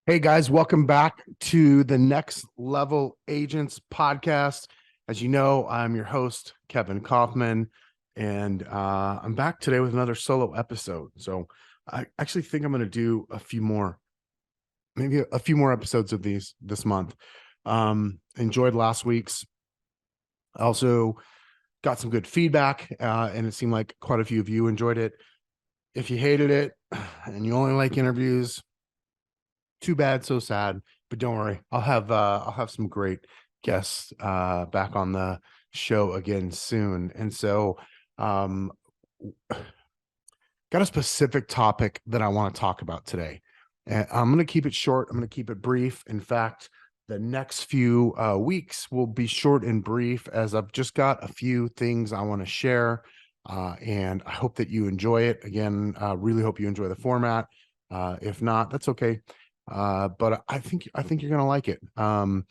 Hey guys, welcome back to the Next Level Agents podcast. As you know, I'm your host, Kevin Kaufman, and I'm back today with another solo episode. So I actually think I'm going to do maybe a few more episodes of these this month. Enjoyed last week's. Also got some good feedback, and it seemed like quite a few of you enjoyed it. If you hated it and you only like interviews, too bad, so sad. But don't worry, I'll have some great guests back on the show again soon. And so um got a specific topic that I want to talk about today. And I'm going to keep it short. I'm going to keep it brief. In fact, the next few weeks will be short and brief as I've just got a few things I want to share. And I hope that you enjoy it. Again, really hope you enjoy the format. If not, that's okay. But I think you're going to like it. The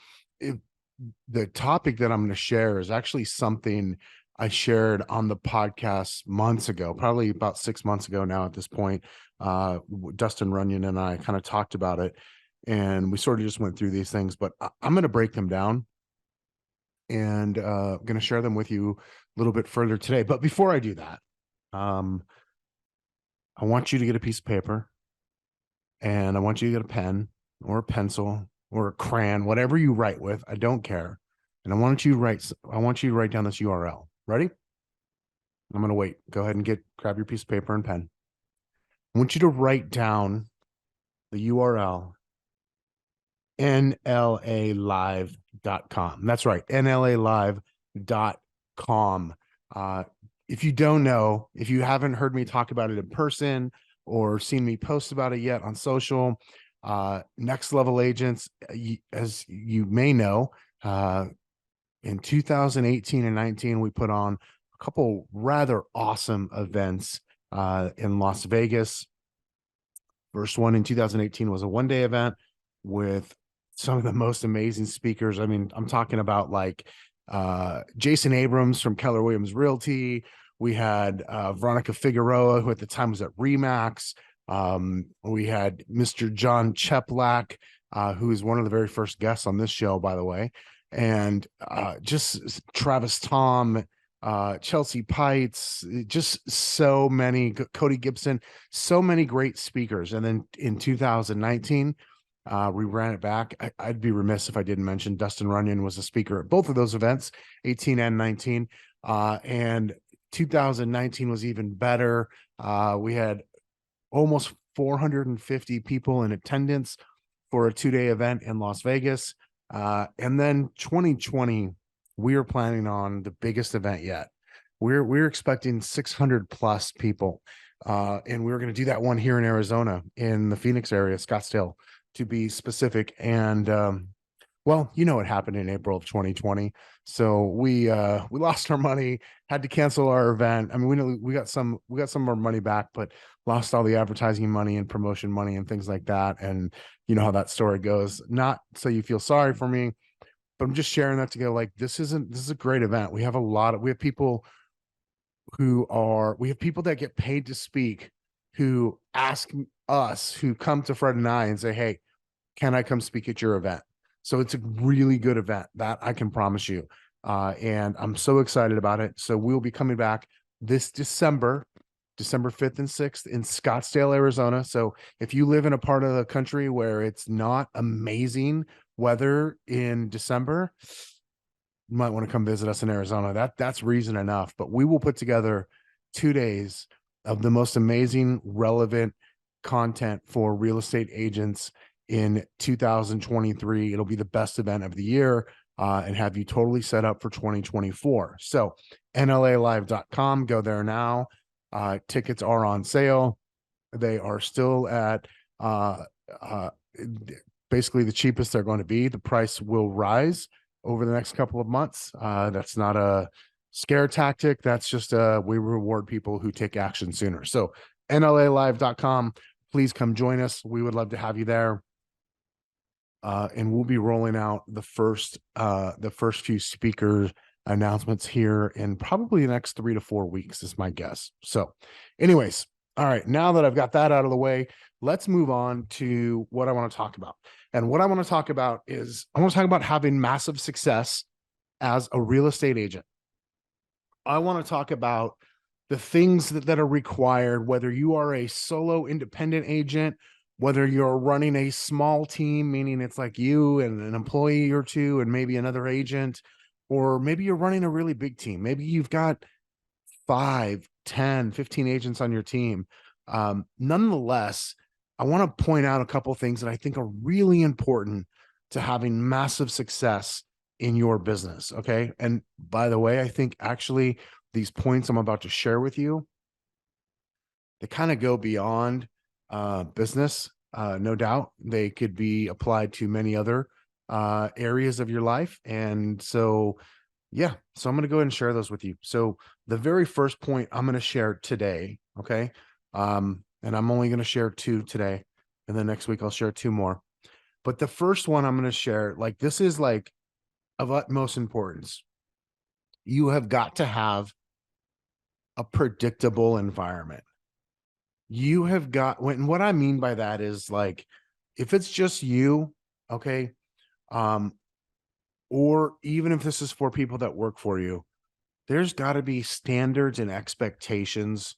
topic that I'm going to share is actually something I shared on the podcast months ago, probably about 6 months ago now at this point. Dustin Runyon and I kind of talked about it, and we sort of just went through these things, but I'm going to break them down and going to share them with you a little bit further today. But before I do that, I want you to get a piece of paper, and I want you to get a pen or a pencil or a crayon, whatever you write with. I don't care. And I want you to write down this URL. Ready? I'm going to wait. Go ahead and grab your piece of paper and pen. I want you to write down the URL nlalive.com. That's right, nlalive.com. If you don't know, if you haven't heard me talk about it in person or seen me post about it yet on social, Next Level Agents, as you may know, in 2018 and 19, we put on a couple rather awesome events in Las Vegas. First one in 2018 was a one-day event with some of the most amazing speakers. I mean, I'm talking about like Jason Abrams from Keller Williams Realty. We had Veronica Figueroa, who at the time was at Remax. We had Mr. John Cheplack, who is one of the very first guests on this show, by the way. And just Travis Tom, Chelsea Pites, just so many, Cody Gibson, so many great speakers. And then in 2019, we ran it back. I'd be remiss if I didn't mention Dustin Runyon was a speaker at both of those events, 18 and 19. And 2019 was even better. We had almost 450 people in attendance for a 2-day event in Las Vegas. And then 2020, we are planning on the biggest event yet. We're expecting 600 plus people. And we're going to do that one here in Arizona, in the Phoenix area, Scottsdale, to be specific. And well, you know what happened in April of 2020. So we lost our money, had to cancel our event. I mean, we got some of our money back, but lost all the advertising money and promotion money and things like that. And you know how that story goes. Not so you feel sorry for me, but I'm just sharing that to go like, this is a great event. We have people we have people that get paid to speak who ask us, who come to Fred and I and say, hey, can I come speak at your event? So it's a really good event, that I can promise you. And I'm so excited about it. So we'll be coming back this December 5th and 6th in Scottsdale, Arizona. So if you live in a part of the country where it's not amazing weather in December, you might want to come visit us in Arizona. That's reason enough. But we will put together 2 days of the most amazing, relevant content for real estate agents in 2023. It'll be the best event of the year, and have you totally set up for 2024. So nlalive.com, go there now. Tickets are on sale. They are still at basically the cheapest they're going to be. The price will rise over the next couple of months. That's not a scare tactic. That's just we reward people who take action sooner. So nlalive.com, please come join us. We would love to have you there. And we'll be rolling out the first few speaker announcements here in probably the next 3 to 4 weeks is my guess. So anyways, all right, now that I've got that out of the way, let's move on to what I want to talk about. And what I want to talk about is I want to talk about having massive success as a real estate agent. I want to talk about the things that are required, whether you are a solo independent agent, whether you're running a small team, meaning it's like you and an employee or two and maybe another agent, or maybe you're running a really big team. Maybe you've got 5, 10, 15 agents on your team. Nonetheless, I want to point out a couple of things that I think are really important to having massive success in your business. Okay. And by the way, I think actually these points I'm about to share with you, they kind of go beyond business. No doubt they could be applied to many other areas of your life. And so, yeah, so I'm going to go ahead and share those with you. So the very first point I'm going to share today, okay, and I'm only going to share 2 today, and then next week I'll share 2 more. But the first one I'm going to share, like this is like of utmost importance. You have got to have a predictable environment. You have got, what I mean by that is like, if it's just you, okay, um, or even if this is for people that work for you, there's got to be standards and expectations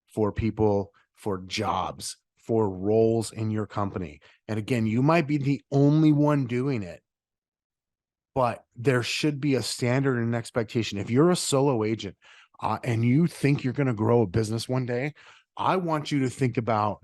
for people, for jobs, for roles in your company. And again, you might be the only one doing it, but there should be a standard and expectation. If you're a solo agent and you think you're going to grow a business one day, I want you to think about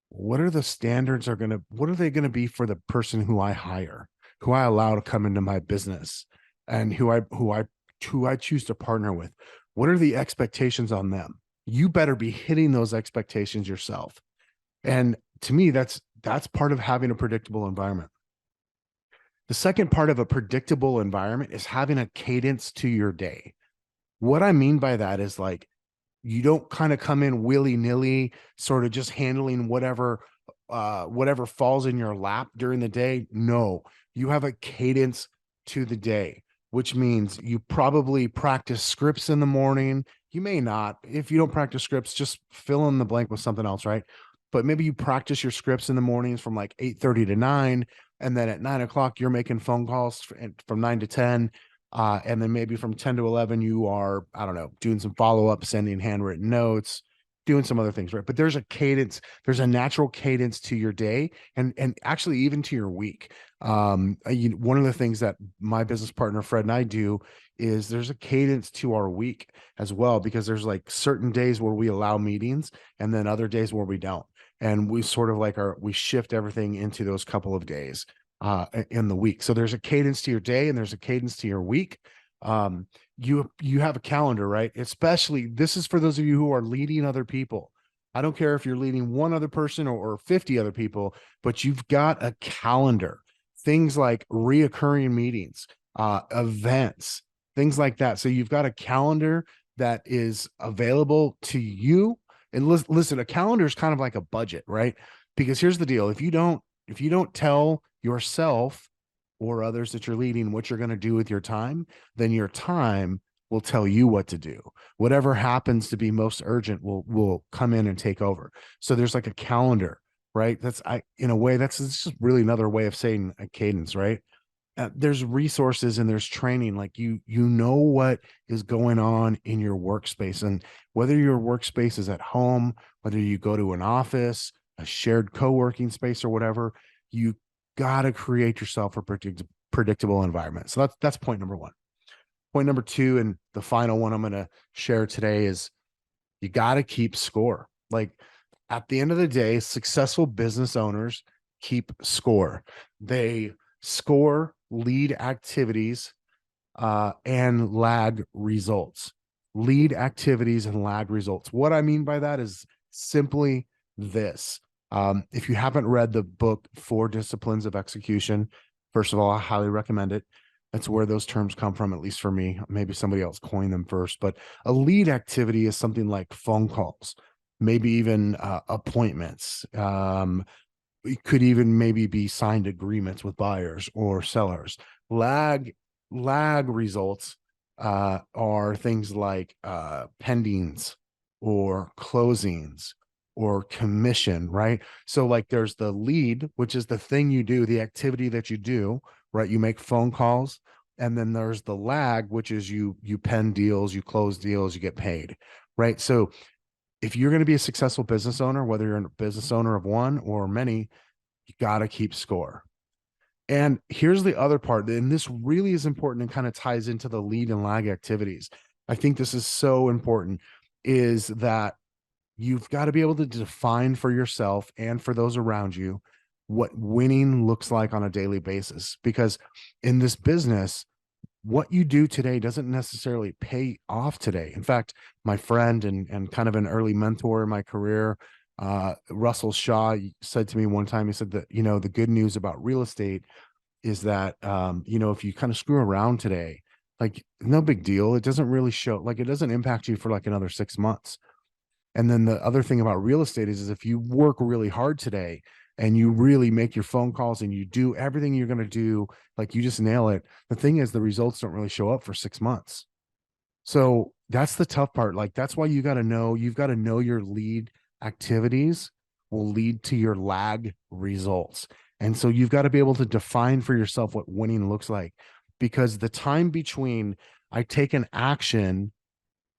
what are the standards what are they going to be for the person who I hire, who I allow to come into my business, and who I choose to partner with. What are the expectations on them? You better be hitting those expectations yourself. And to me, that's part of having a predictable environment. The second part of a predictable environment is having a cadence to your day. What I mean by that is like, you don't kind of come in willy-nilly, sort of just handling whatever falls in your lap during the day. No, you have a cadence to the day, which means you probably practice scripts in the morning. You may not. If you don't practice scripts, just fill in the blank with something else, right? But maybe you practice your scripts in the mornings from like 8:30 to 9, and then at 9 o'clock you're making phone calls from 9 to 10. And then maybe from 10 to 11, you are, I don't know, doing some follow up, sending handwritten notes, doing some other things, right? But there's a cadence, there's a natural cadence to your day, and actually even to your week. One of the things that my business partner Fred and I do is there's a cadence to our week as well, because there's like certain days where we allow meetings and then other days where we don't. And we sort of like we shift everything into those couple of days in the week. So there's a cadence to your day and there's a cadence to your week. You have a calendar, right? Especially this is for those of you who are leading other people. I don't care if you're leading one other person or 50 other people, but you've got a calendar. Things like reoccurring meetings, events, things like that. So you've got a calendar that is available to you. And listen, a calendar is kind of like a budget, right? Because here's the deal: if you don't tell yourself or others that you're leading what you're going to do with your time, then your time will tell you what to do. Whatever happens to be most urgent will come in and take over. So there's like a calendar, right? In a way, it's just really another way of saying a cadence, right? There's resources and there's training. Like you know what is going on in your workspace, and whether your workspace is at home, whether you go to an office, a shared co-working space or whatever, you got to create yourself a predictable environment. So that's point number 1. Point number 2, and the final one I'm going to share today, is you got to keep score. Like at the end of the day, successful business owners keep score. They score lead activities and lag results. Lead activities and lag results. What I mean by that is simply this. If you haven't read the book 4 Disciplines of Execution, first of all, I highly recommend it. That's where those terms come from, at least for me. Maybe somebody else coined them first, but a lead activity is something like phone calls, maybe even appointments. It could even maybe be signed agreements with buyers or sellers. Lag results are things like pendings or closings or commission, right? So like there's the lead, which is the thing you do, the activity that you do, right? You make phone calls. And then there's the lag, which is you pen deals, you close deals, you get paid, right? So if you're going to be a successful business owner, whether you're a business owner of one or many, you got to keep score. And here's the other part, and this really is important and kind of ties into the lead and lag activities. I think this is so important, is that you've got to be able to define for yourself and for those around you what winning looks like on a daily basis. Because in this business, what you do today doesn't necessarily pay off today. In fact, my friend and kind of an early mentor in my career, Russell Shaw, said to me one time, he said that, the good news about real estate is that, if you kind of screw around today, like no big deal. It doesn't really show, like it doesn't impact you for like another 6 months. And then the other thing about real estate is if you work really hard today and you really make your phone calls and you do everything you're going to do, like you just nail it. The thing is, the results don't really show up for 6 months. So that's the tough part. Like that's why you've got to know your lead activities will lead to your lag results. And so you've got to be able to define for yourself what winning looks like, because the time between I take an action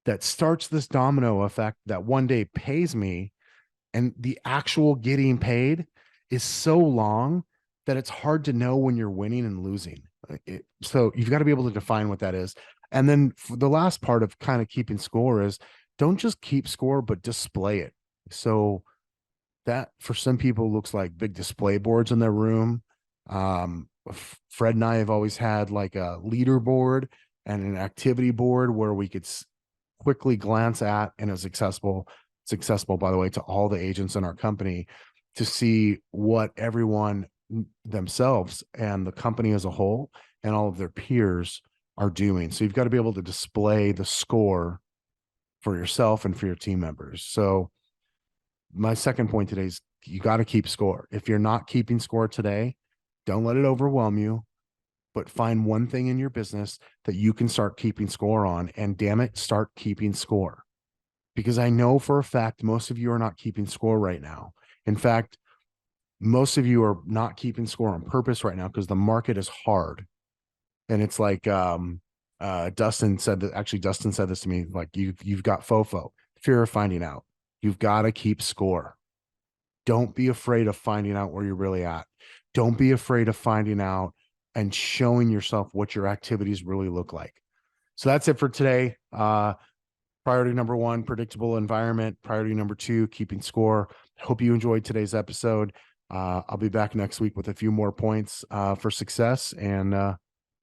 that starts this domino effect that one day pays me and the actual getting paid is so long that it's hard to know when you're winning and losing. So you've got to be able to define what that is. And then the last part of kind of keeping score is don't just keep score, but display it. So that for some people looks like big display boards in their room. Fred and I have always had like a leaderboard and an activity board where we could quickly glance at, and is accessible, by the way, to all the agents in our company to see what everyone themselves and the company as a whole and all of their peers are doing. So you've got to be able to display the score for yourself and for your team members. So my second point today is you got to keep score. If you're not keeping score today, don't let it overwhelm you, but find one thing in your business that you can start keeping score on, and damn it, start keeping score. Because I know for a fact most of you are not keeping score right now. In fact, most of you are not keeping score on purpose right now because the market is hard. And it's like Dustin said this to me, like you've got FOFO, fear of finding out. You've got to keep score. Don't be afraid of finding out where you're really at. Don't be afraid of finding out and showing yourself what your activities really look like. So that's it for today. Priority number one, predictable environment. Priority number two, keeping score. Hope you enjoyed today's episode. I'll be back next week with a few more points for success, and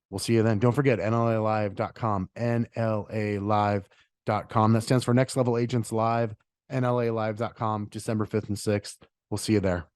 we'll see you then. Don't forget NLAlive.com, NLAlive.com. That stands for Next Level Agents Live, NLAlive.com, December 5th and 6th. We'll see you there.